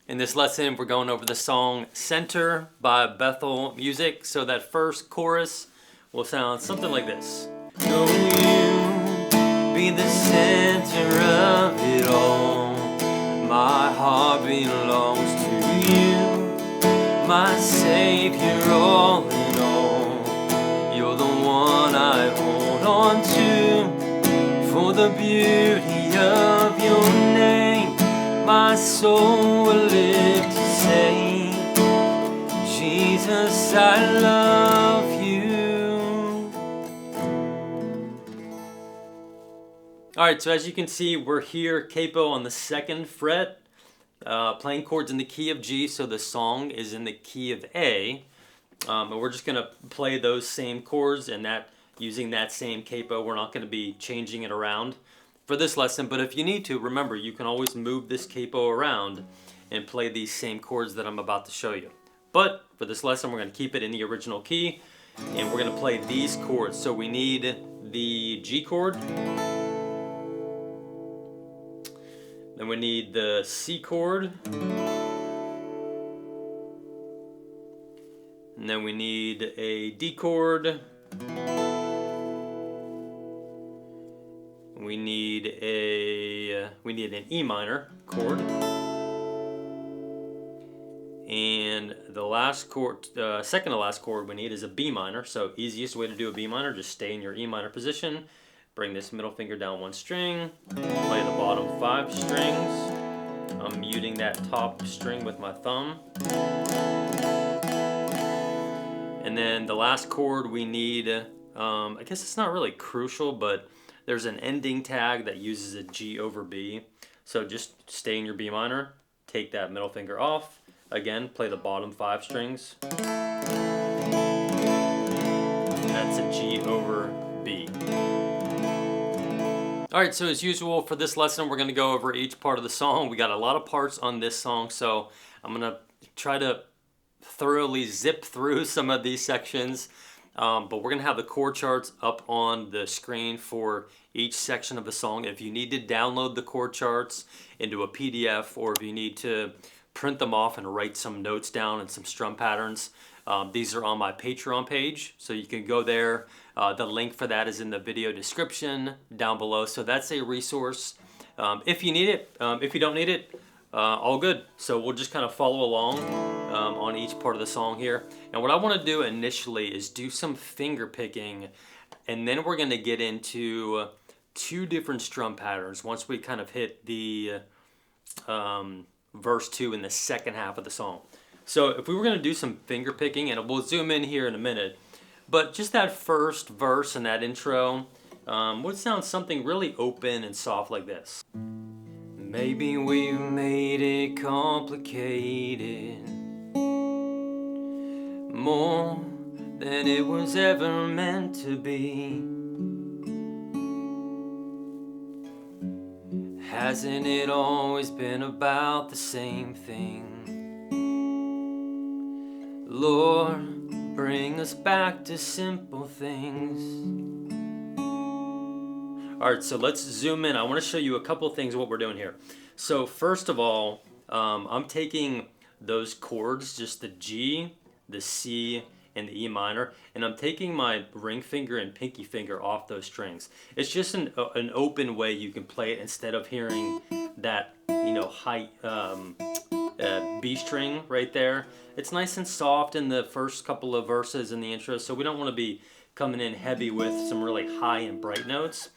In this lesson, we're going over the song Center by Bethel Music. So that first chorus will sound something like this. Know you be the center of it all. My heart belongs to you, my Savior, all in all. You're the one I hold on to, for the beauty of your name. My soul will live to say, Jesus, I love you. Alright, so as you can see, we're here, capo on the 2nd fret, playing chords in the key of G, so the song is in the key of A. And we're just going to play those same chords and that using that same capo. We're not going to be changing it around for this lesson, but if you need to, remember, you can always move this capo around and play these same chords that I'm about to show you. But for this lesson, we're going to keep it in the original key, and we're going to play these chords. So we need the G chord, then we need the C chord, and then we need a D chord, we need an E minor chord, and the last chord, second to last chord we need is a B minor. So easiest way to do a B minor, just stay in your E minor position, bring this middle finger down 1 string, play the bottom 5 strings. I'm muting that top string with my thumb. And then the last chord we need, I guess it's not really crucial, but there's an ending tag that uses a G over B. So just stay in your B minor, take that middle finger off, again, play the bottom 5 strings. That's a G over B. Alright, so as usual for this lesson, we're going to go over each part of the song. We got a lot of parts on this song, so I'm going to try to thoroughly zip through some of these sections. But we're going to have the chord charts up on the screen for each section of the song. If you need to download the chord charts into a PDF, or if you need to print them off and write some notes down and some strum patterns, these are on my Patreon page, so you can go there. The link for that is in the video description down below, so that's a resource if you need it. If you don't need it, all good. So we'll just kind of follow along on each part of the song here. And what I want to do initially is do some finger picking, and then we're going to get into 2 different strum patterns once we kind of hit the verse 2 in the second half of the song. So if we were going to do some finger picking, and we'll zoom in here in a minute, but just that first verse and that intro would sound something really open and soft like this. Maybe we've made it complicated, more than it was ever meant to be. Hasn't it always been about the same thing? Lord, bring us back to simple things. Alright, so let's zoom in. I want to show you a couple things of what we're doing here. So first of all, I'm taking those chords, just the G, the C, and the E minor, and I'm taking my ring finger and pinky finger off those strings. It's just an open way you can play it instead of hearing that, high B string right there. It's nice and soft in the first couple of verses in the intro, so we don't want to be coming in heavy with some really high and bright notes.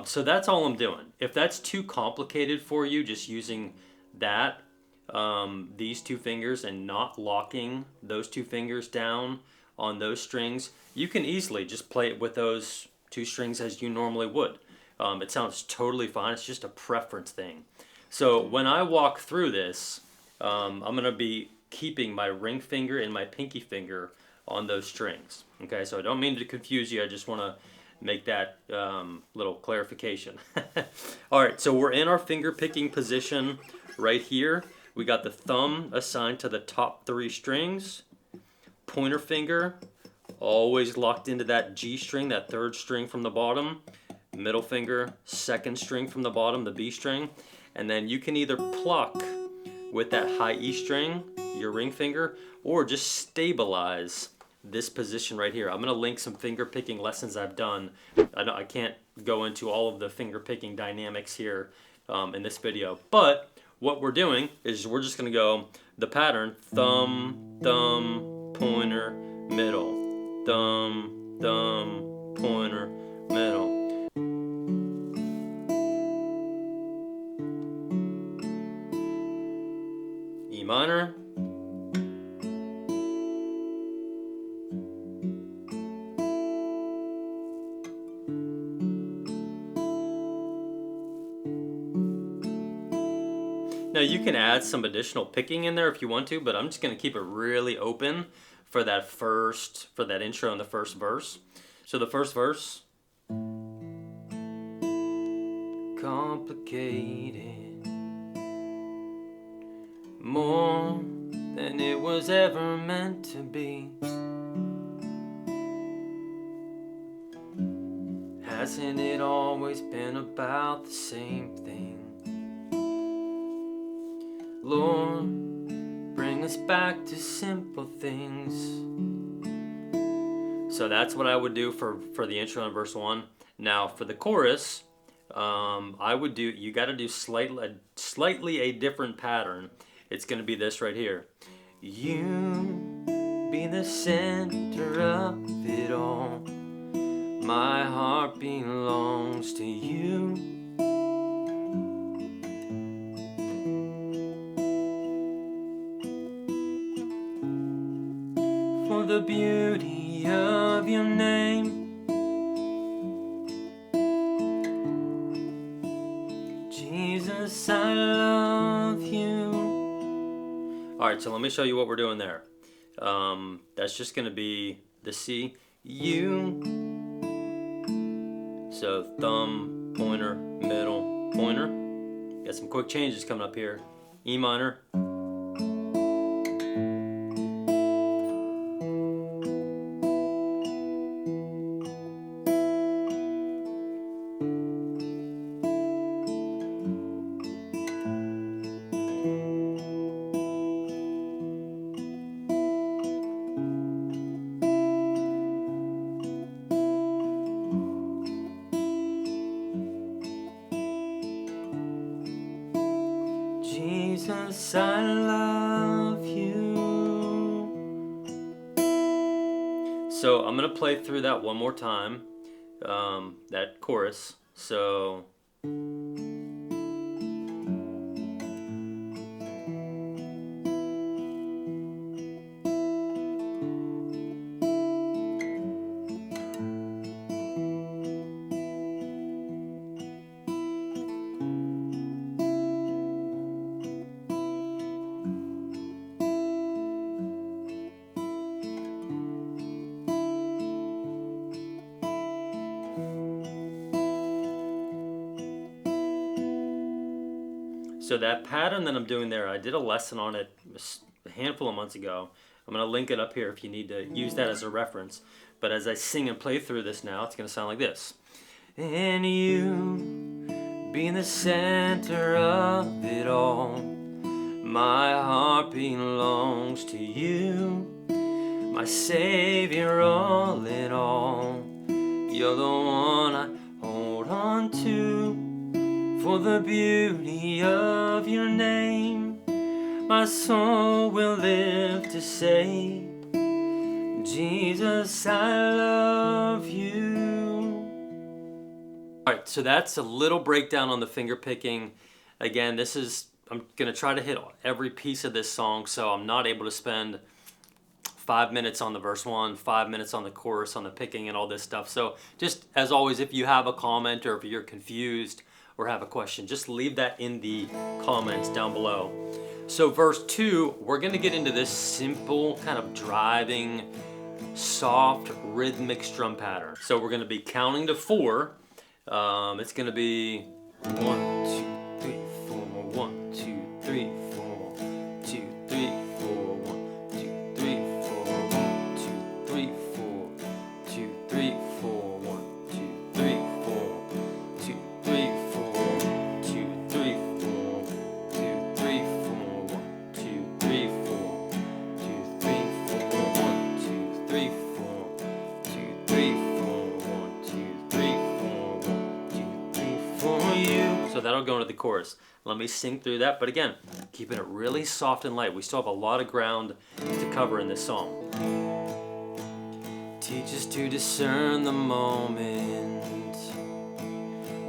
So that's all I'm doing. If that's too complicated for you, just using that, these 2 fingers and not locking those 2 fingers down on those strings, you can easily just play it with those 2 strings as you normally would. It sounds totally fine. It's just a preference thing. So when I walk through this, I'm going to be keeping my ring finger and my pinky finger on those strings. Okay, so I don't mean to confuse you. I just want to make that little clarification. Alright, so we're in our finger picking position right here. We got the thumb assigned to the top 3 strings, pointer finger always locked into that G string, that 3rd string from the bottom, middle finger, 2nd string from the bottom, the B string, and then you can either pluck with that high E string, your ring finger, or just stabilize this position right here. I'm gonna link some finger picking lessons I've done. I can't go into all of the finger picking dynamics here in this video, but what we're doing is we're just gonna go the pattern thumb, thumb, pointer, middle, thumb, thumb, pointer, middle. E minor. Now you can add some additional picking in there if you want to, but I'm just going to keep it really open for that intro and the first verse. So the first verse. Complicated, more than it was ever meant to be. Hasn't it always been about the same thing? Lord, bring us back to simple things. So that's what I would do for the intro in verse 1. Now for the chorus, I would do, you got to do slightly a different pattern. It's going to be this right here. You be the center of it all. My heart belongs to you. For the beauty of your name. Jesus, I love you. Alright, so let me show you what we're doing there. That's just going to be the C, you. So thumb, pointer, middle, pointer. Got some quick changes coming up here. E minor. Jesus, I love you. So I'm going to play through that one more time, that chorus. So So that pattern that I'm doing there, I did a lesson on it a handful of months ago. I'm going to link it up here if you need to use that as a reference. But as I sing and play through this now, it's going to sound like this. And you being the center of it all, my heart belongs to you, my Savior, all in all. You're the one I hold on to. For the beauty of your name, my soul will live to say, Jesus, I love you. Alright, so that's a little breakdown on the finger picking. Again, I'm going to try to hit every piece of this song, so I'm not able to spend 5 minutes on the verse 1, 5 minutes on the chorus, on the picking and all this stuff. So just as always, if you have a comment or if you're confused or have a question, just leave that in the comments down below. So verse 2, we're going to get into this simple kind of driving, soft, rhythmic strum pattern. So we're going to be counting to 4. It's going to be 1, 2, 3, 4, 1, 2, 3, 4, 2, 3, 4, 1, 2, 3, 4, 1, 2, 3, 4, 2, 3, 4, 1, 2, 3, 4, 2, 3, 4, 2, 3, 4, 2, 3, 4, 1, chorus. Let me sing through that, but again, keeping it really soft and light. We still have a lot of ground to cover in this song. Teach us to discern the moment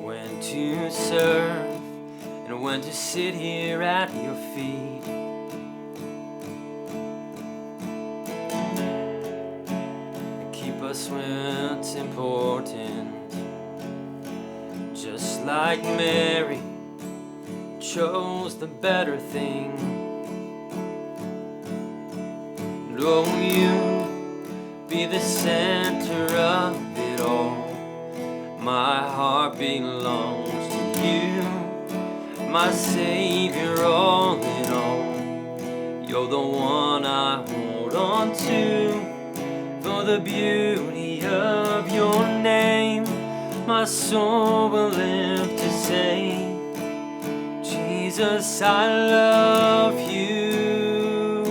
when to serve and when to sit here at your feet. Keep us when it's important, just like Mary chose the better thing. And oh, you be the center of it all. My heart belongs to you, my Savior, all in all. You're the one I hold on to, for the beauty of your name. My soul will live to say, Jesus, I love you.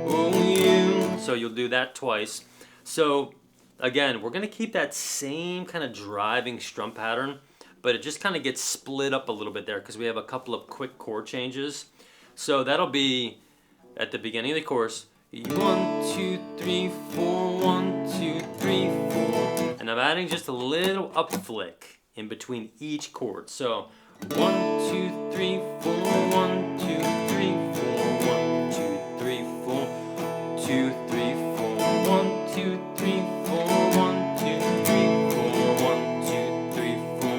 Oh, you. So you'll do that twice. So again, we're going to keep that same kind of driving strum pattern, but it just kind of gets split up a little bit there because we have a couple of quick chord changes. So that'll be at the beginning of the chorus, 1, 2, 3, 4, 1, 2, 3, 4. And I'm adding just a little up flick in between each chord. So 1, 2, 3, 4, 1, 2, 3, 4, 1, 2, 3, 4, 2, 3, 4, 1, 2, 3, 4, 1, 2, 3, 4, 1, 2, 3, 4,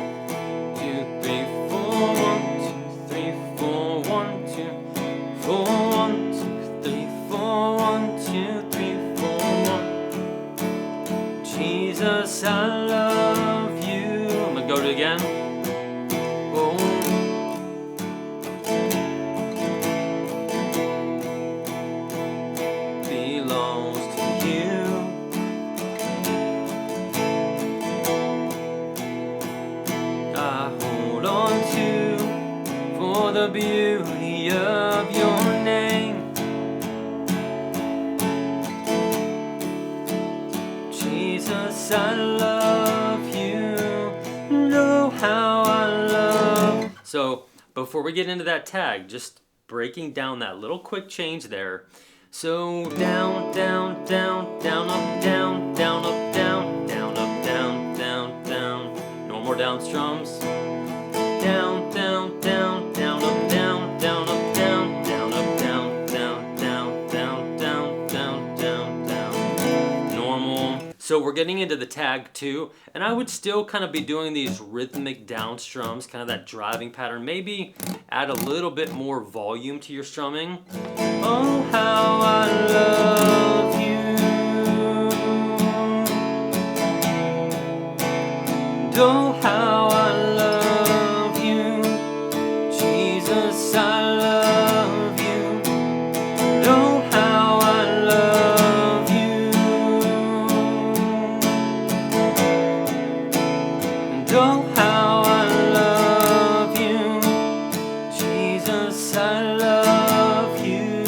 2, 3, 4, 1, 2, 3, 4, 1, 2, 4, 1, 2, 3, 4, 1, 2, 3, 4, 1. Jesus, I love you. I'm gonna go to it again. The beauty of your name, Jesus, I love you. Know how I love. So before we get into that tag, just breaking down that little quick change there. So down, down, down, down, up, down, down, up, down, down, up, down, down, down. No more down strums. Down, down, down, down, up, down, down, up, down, down, up, down, down, down, down, down, down, down, down. Normal. So we're getting into the tag too, and I would still kind of be doing these rhythmic down strums, kind of that driving pattern. Maybe add a little bit more volume to your strumming. Oh, how I love you. And oh, how I love I love you. Know how I love you. Know how I love you. Jesus, I love you.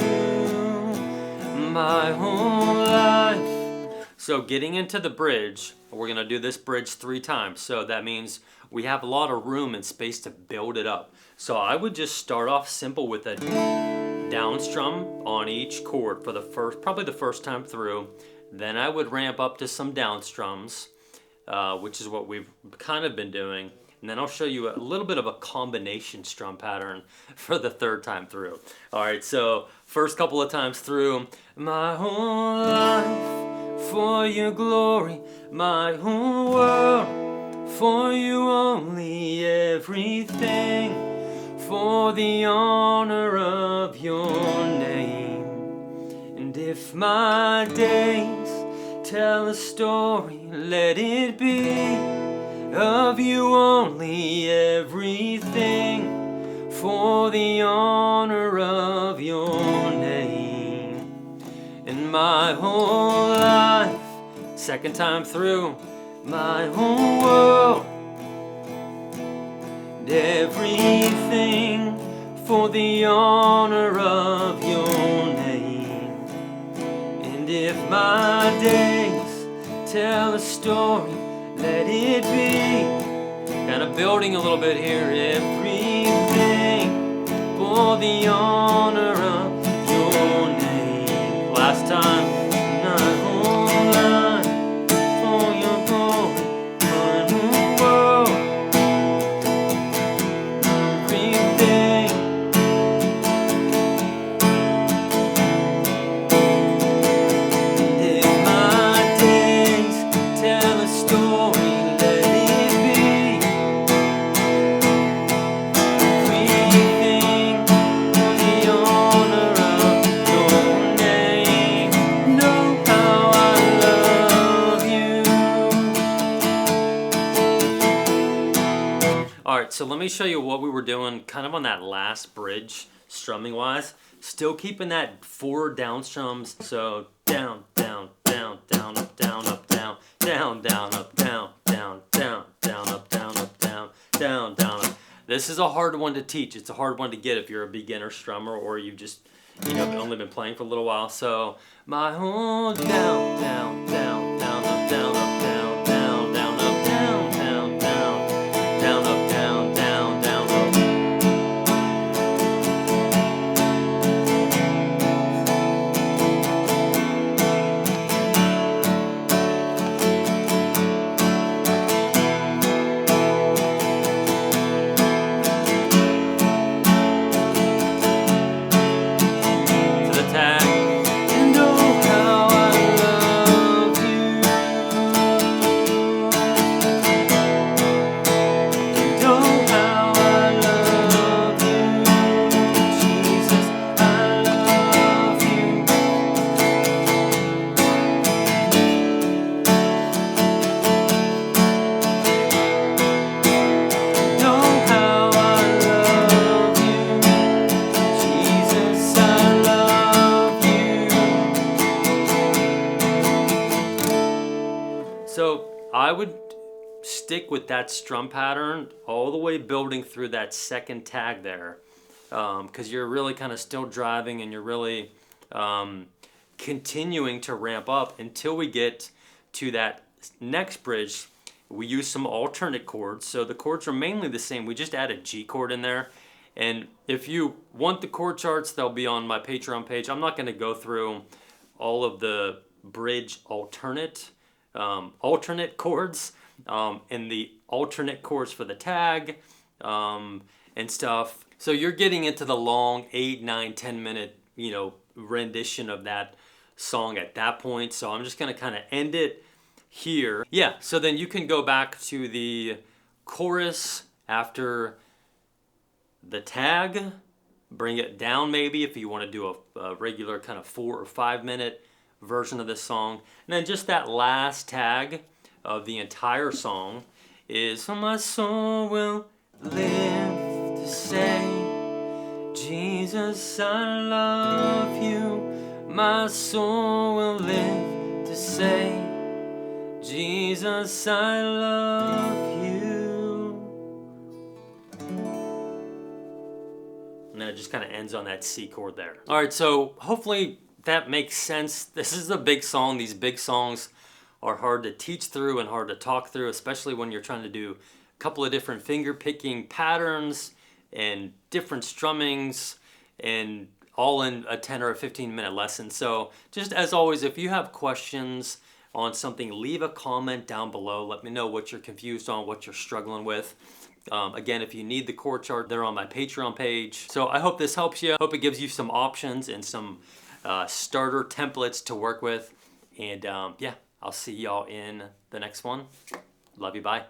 My whole life. So getting into the bridge, we're going to do this bridge 3 times. So that means we have a lot of room and space to build it up. So I would just start off simple with a down strum on each chord for probably the first time through. Then I would ramp up to some down strums, which is what we've kind of been doing. And then I'll show you a little bit of a combination strum pattern for the 3rd time through. All right, so first couple of times through. My whole life for your glory, my whole world for you only, everything for the honor of your name. And if my days tell a story, let it be of you only, everything for the honor of your name. And my whole life, 2nd time through, my whole world, and everything for the honor of your name. And if my days tell a story, let it be. Kind of building a little bit here. Everything for the honor of your name. Last time. My whole life for your glory, my whole world, everything. And if my days tell a story, let it be everything for the honor of your name. Know how I love you. All right, so let me show you what we were doing kind of on that last bridge, strumming wise. Still keeping that 4 down strums. So down, down, down, down, up, down, up, down, down, down, up, down, down, down, down, up, down, up, down, down, down, up. This is a hard one to teach. It's a hard one to get if you're a beginner strummer or you've just, only been playing for a little while. So my whole down, down, down, down, up, down, up, down, down, down, up, down, down, down, down, up, down, down, down, up. To the tag. And oh, how I love you. And oh, how I love you. Jesus, I love you. And oh, how I love you. Jesus, I love you. So I would stick with that strum pattern all the way building through that second tag there, because you're really kind of still driving and you're really continuing to ramp up until we get to that next bridge. We use some alternate chords, so the chords are mainly the same. We just add a G chord in there. And if you want the chord charts, they'll be on my Patreon page. I'm not going to go through all of the bridge alternate chords and the alternate chords for the tag and stuff. So you're getting into the long 8, 9, 10 minute rendition of that song at that point. So I'm just going to kind of end it here. Yeah, so then you can go back to the chorus after the tag, bring it down maybe if you want to do a regular kind of 4 or 5 minute version of this song. And then just that last tag of the entire song is my soul will live to say, Jesus, I love you. My soul will live to say, Jesus, I love you. And then it just kind of ends on that C chord there. All right, so hopefully that makes sense. This is a big song. These big songs are hard to teach through and hard to talk through, especially when you're trying to do a couple of different finger picking patterns and different strummings, and all in a 10 or a 15-minute lesson. So just as always, if you have questions on something, leave a comment down below. Let me know what you're confused on, what you're struggling with. Again, if you need the chord chart, they're on my Patreon page. So I hope this helps you. Hope it gives you some options and some starter templates to work with. And yeah, I'll see y'all in the next one. Love you, bye.